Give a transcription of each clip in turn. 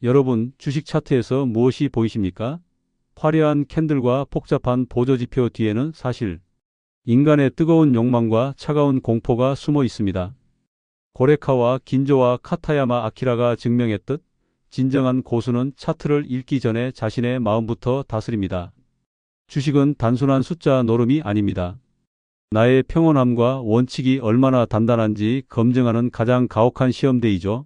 여러분, 주식 차트에서 무엇이 보이십니까? 화려한 캔들과 복잡한 보조지표 뒤에는 사실 인간의 뜨거운 욕망과 차가운 공포가 숨어 있습니다. 고레카와 긴조와 카타야마 아키라가 증명했듯 진정한 고수는 차트를 읽기 전에 자신의 마음부터 다스립니다. 주식은 단순한 숫자 노름이 아닙니다. 나의 평온함과 원칙이 얼마나 단단한지 검증하는 가장 가혹한 시험대이죠.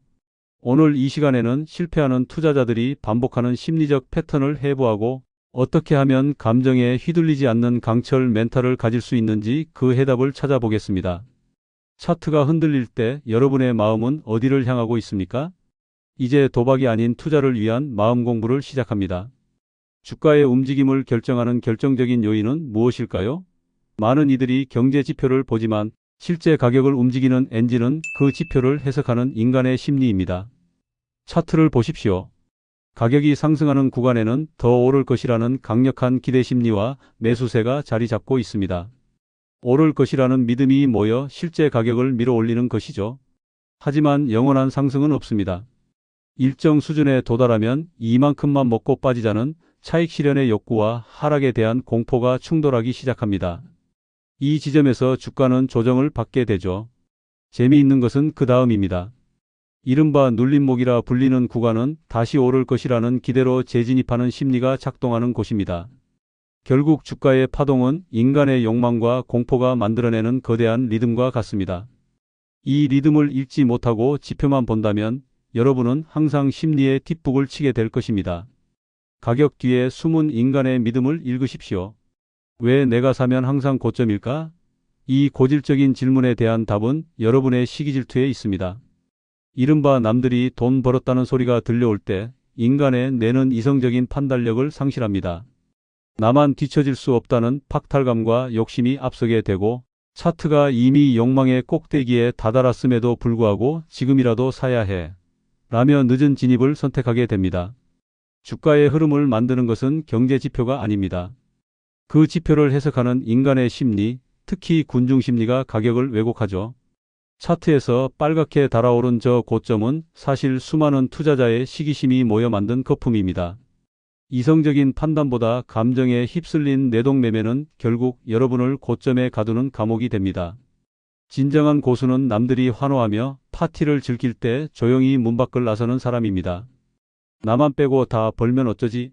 오늘 이 시간에는 실패하는 투자자들이 반복하는 심리적 패턴을 해부하고 어떻게 하면 감정에 휘둘리지 않는 강철 멘탈을 가질 수 있는지 그 해답을 찾아보겠습니다. 차트가 흔들릴 때 여러분의 마음은 어디를 향하고 있습니까? 이제 도박이 아닌 투자를 위한 마음 공부를 시작합니다. 주가의 움직임을 결정하는 결정적인 요인은 무엇일까요? 많은 이들이 경제 지표를 보지만 실제 가격을 움직이는 엔진은 그 지표를 해석하는 인간의 심리입니다. 차트를 보십시오. 가격이 상승하는 구간에는 더 오를 것이라는 강력한 기대 심리와 매수세가 자리 잡고 있습니다. 오를 것이라는 믿음이 모여 실제 가격을 밀어 올리는 것이죠. 하지만 영원한 상승은 없습니다. 일정 수준에 도달하면 이만큼만 먹고 빠지자는 차익 실현의 욕구와 하락에 대한 공포가 충돌하기 시작합니다. 이 지점에서 주가는 조정을 받게 되죠. 재미있는 것은 그 다음입니다. 이른바 눌림목이라 불리는 구간은 다시 오를 것이라는 기대로 재진입하는 심리가 작동하는 곳입니다. 결국 주가의 파동은 인간의 욕망과 공포가 만들어내는 거대한 리듬과 같습니다. 이 리듬을 읽지 못하고 지표만 본다면 여러분은 항상 심리의 뒷북을 치게 될 것입니다. 가격 뒤에 숨은 인간의 믿음을 읽으십시오. 왜 내가 사면 항상 고점일까? 이 고질적인 질문에 대한 답은 여러분의 시기질투에 있습니다. 이른바 남들이 돈 벌었다는 소리가 들려올 때 인간의 뇌는 이성적인 판단력을 상실합니다. 나만 뒤처질 수 없다는 박탈감과 욕심이 앞서게 되고 차트가 이미 욕망의 꼭대기에 다다랐음에도 불구하고 지금이라도 사야 해 라며 늦은 진입을 선택하게 됩니다. 주가의 흐름을 만드는 것은 경제 지표가 아닙니다. 그 지표를 해석하는 인간의 심리, 특히 군중 심리가 가격을 왜곡하죠. 차트에서 빨갛게 달아오른 저 고점은 사실 수많은 투자자의 시기심이 모여 만든 거품입니다. 이성적인 판단보다 감정에 휩쓸린 내동매매는 결국 여러분을 고점에 가두는 감옥이 됩니다. 진정한 고수는 남들이 환호하며 파티를 즐길 때 조용히 문 밖을 나서는 사람입니다. 나만 빼고 다 벌면 어쩌지?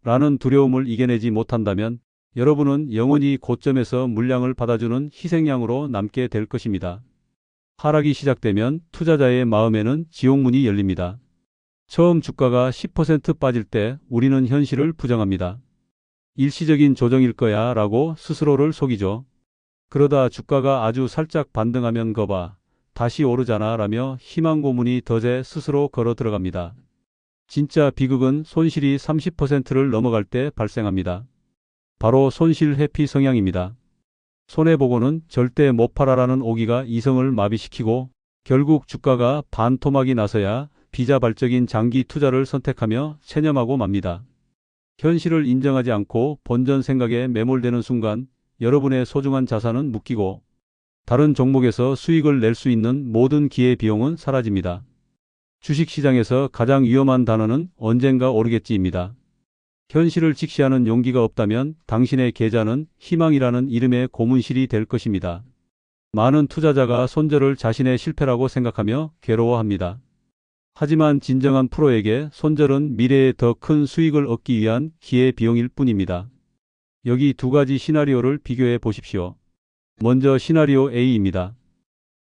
라는 두려움을 이겨내지 못한다면 여러분은 영원히 고점에서 물량을 받아주는 희생양으로 남게 될 것입니다. 하락이 시작되면 투자자의 마음에는 지옥문이 열립니다. 처음 주가가 10% 빠질 때 우리는 현실을 부정합니다. 일시적인 조정일 거야 라고 스스로를 속이죠. 그러다 주가가 아주 살짝 반등하면 거봐, 다시 오르잖아 라며 희망 고문이 덫에 스스로 걸어 들어갑니다. 진짜 비극은 손실이 30%를 넘어갈 때 발생합니다. 바로 손실 회피 성향입니다. 손해보고는 절대 못 팔아라는 오기가 이성을 마비시키고 결국 주가가 반토막이 나서야 비자발적인 장기 투자를 선택하며 체념하고 맙니다. 현실을 인정하지 않고 본전 생각에 매몰되는 순간 여러분의 소중한 자산은 묶이고 다른 종목에서 수익을 낼 수 있는 모든 기회비용은 사라집니다. 주식시장에서 가장 위험한 단어는 언젠가 오르겠지입니다. 현실을 직시하는 용기가 없다면 당신의 계좌는 희망이라는 이름의 고문실이 될 것입니다. 많은 투자자가 손절을 자신의 실패라고 생각하며 괴로워합니다. 하지만 진정한 프로에게 손절은 미래에 더 큰 수익을 얻기 위한 기회비용일 뿐입니다. 여기 두 가지 시나리오를 비교해 보십시오. 먼저 시나리오 A입니다.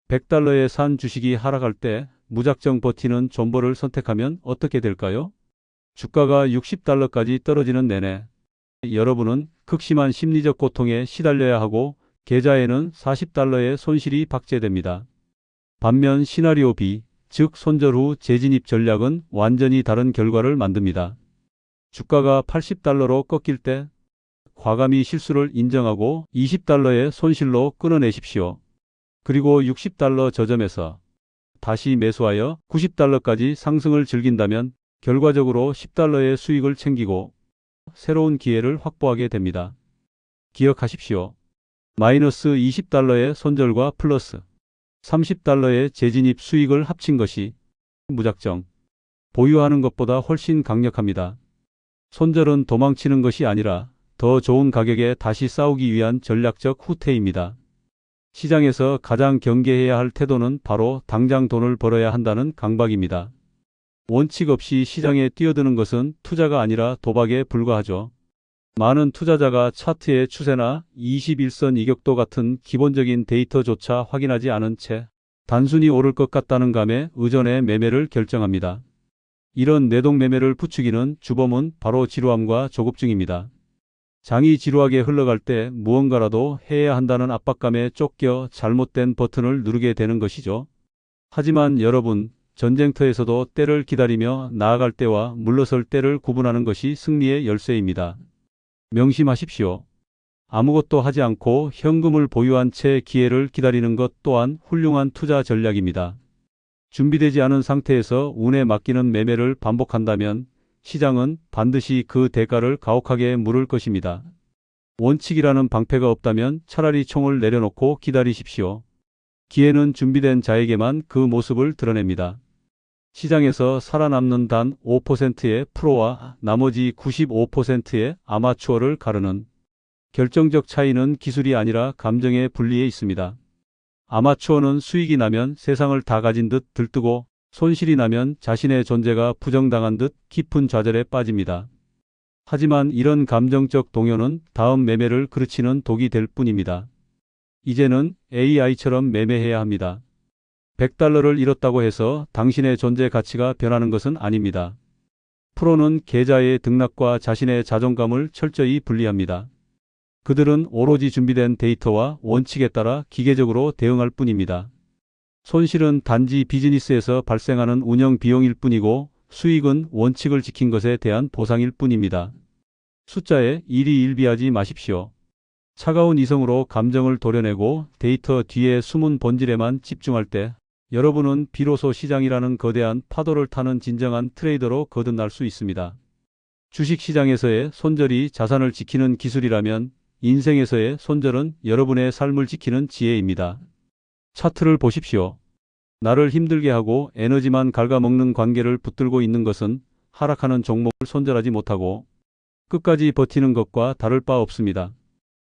100달러에 산 주식이 하락할 때 무작정 버티는 존버를 선택하면 어떻게 될까요? 주가가 60달러까지 떨어지는 내내 여러분은 극심한 심리적 고통에 시달려야 하고 계좌에는 40달러의 손실이 박제됩니다. 반면 시나리오 B, 즉 손절 후 재진입 전략은 완전히 다른 결과를 만듭니다. 주가가 80달러로 꺾일 때 과감히 실수를 인정하고 20달러의 손실로 끊어내십시오. 그리고 60달러 저점에서 다시 매수하여 90달러까지 상승을 즐긴다면 결과적으로 10달러의 수익을 챙기고 새로운 기회를 확보하게 됩니다. 기억하십시오. 마이너스 20달러의 손절과 플러스 30달러의 재진입 수익을 합친 것이 무작정 보유하는 것보다 훨씬 강력합니다. 손절은 도망치는 것이 아니라 더 좋은 가격에 다시 싸우기 위한 전략적 후퇴입니다. 시장에서 가장 경계해야 할 태도는 바로 당장 돈을 벌어야 한다는 강박입니다. 원칙 없이 시장에 뛰어드는 것은 투자가 아니라 도박에 불과하죠. 많은 투자자가 차트의 추세나 21선 이격도 같은 기본적인 데이터조차 확인하지 않은 채 단순히 오를 것 같다는 감에 의존해 매매를 결정합니다. 이런 내동매매를 부추기는 주범은 바로 지루함과 조급증입니다. 장이 지루하게 흘러갈 때 무언가라도 해야 한다는 압박감에 쫓겨 잘못된 버튼을 누르게 되는 것이죠. 하지만 여러분, 전쟁터에서도 때를 기다리며 나아갈 때와 물러설 때를 구분하는 것이 승리의 열쇠입니다. 명심하십시오. 아무것도 하지 않고 현금을 보유한 채 기회를 기다리는 것 또한 훌륭한 투자 전략입니다. 준비되지 않은 상태에서 운에 맡기는 매매를 반복한다면 시장은 반드시 그 대가를 가혹하게 물을 것입니다. 원칙이라는 방패가 없다면 차라리 총을 내려놓고 기다리십시오. 기회는 준비된 자에게만 그 모습을 드러냅니다. 시장에서 살아남는 단 5%의 프로와 나머지 95%의 아마추어를 가르는 결정적 차이는 기술이 아니라 감정의 분리에 있습니다. 아마추어는 수익이 나면 세상을 다 가진 듯 들뜨고 손실이 나면 자신의 존재가 부정당한 듯 깊은 좌절에 빠집니다. 하지만 이런 감정적 동요는 다음 매매를 그르치는 독이 될 뿐입니다. 이제는 AI처럼 매매해야 합니다. 100달러를 잃었다고 해서 당신의 존재 가치가 변하는 것은 아닙니다. 프로는 계좌의 등락과 자신의 자존감을 철저히 분리합니다. 그들은 오로지 준비된 데이터와 원칙에 따라 기계적으로 대응할 뿐입니다. 손실은 단지 비즈니스에서 발생하는 운영 비용일 뿐이고 수익은 원칙을 지킨 것에 대한 보상일 뿐입니다. 숫자에 일희일비하지 마십시오. 차가운 이성으로 감정을 도려내고 데이터 뒤에 숨은 본질에만 집중할 때 여러분은 비로소 시장이라는 거대한 파도를 타는 진정한 트레이더로 거듭날 수 있습니다. 주식시장에서의 손절이 자산을 지키는 기술이라면 인생에서의 손절은 여러분의 삶을 지키는 지혜입니다. 차트를 보십시오. 나를 힘들게 하고 에너지만 갉아먹는 관계를 붙들고 있는 것은 하락하는 종목을 손절하지 못하고 끝까지 버티는 것과 다를 바 없습니다.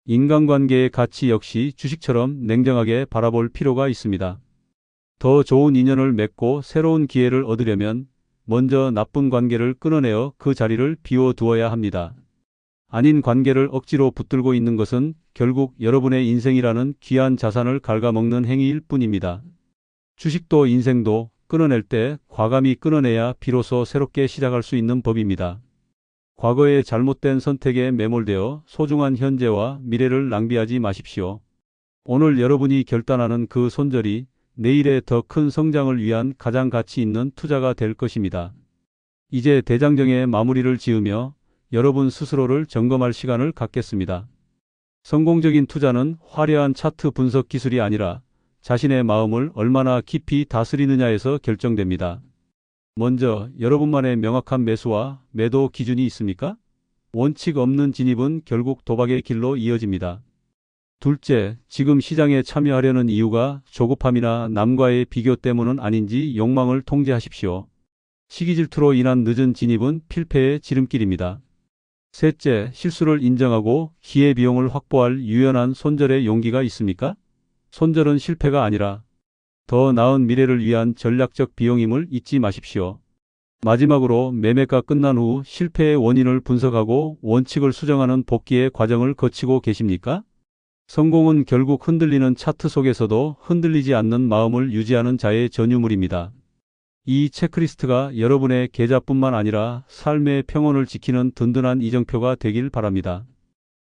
인간관계의 가치 역시 주식처럼 냉정하게 바라볼 필요가 있습니다. 더 좋은 인연을 맺고 새로운 기회를 얻으려면 먼저 나쁜 관계를 끊어내어 그 자리를 비워두어야 합니다. 아닌 관계를 억지로 붙들고 있는 것은 결국 여러분의 인생이라는 귀한 자산을 갉아먹는 행위일 뿐입니다. 주식도 인생도 끊어낼 때 과감히 끊어내야 비로소 새롭게 시작할 수 있는 법입니다. 과거의 잘못된 선택에 매몰되어 소중한 현재와 미래를 낭비하지 마십시오. 오늘 여러분이 결단하는 그 손절이 내일의 더 큰 성장을 위한 가장 가치 있는 투자가 될 것입니다. 이제 대장정의 마무리를 지으며 여러분 스스로를 점검할 시간을 갖겠습니다. 성공적인 투자는 화려한 차트 분석 기술이 아니라 자신의 마음을 얼마나 깊이 다스리느냐에서 결정됩니다. 먼저 여러분만의 명확한 매수와 매도 기준이 있습니까? 원칙 없는 진입은 결국 도박의 길로 이어집니다. 둘째, 지금 시장에 참여하려는 이유가 조급함이나 남과의 비교 때문은 아닌지 욕망을 통제하십시오. 시기 질투로 인한 늦은 진입은 필패의 지름길입니다. 셋째, 실수를 인정하고 기회비용을 확보할 유연한 손절의 용기가 있습니까? 손절은 실패가 아니라 더 나은 미래를 위한 전략적 비용임을 잊지 마십시오. 마지막으로 매매가 끝난 후 실패의 원인을 분석하고 원칙을 수정하는 복귀의 과정을 거치고 계십니까? 성공은 결국 흔들리는 차트 속에서도 흔들리지 않는 마음을 유지하는 자의 전유물입니다. 이 체크리스트가 여러분의 계좌뿐만 아니라 삶의 평온을 지키는 든든한 이정표가 되길 바랍니다.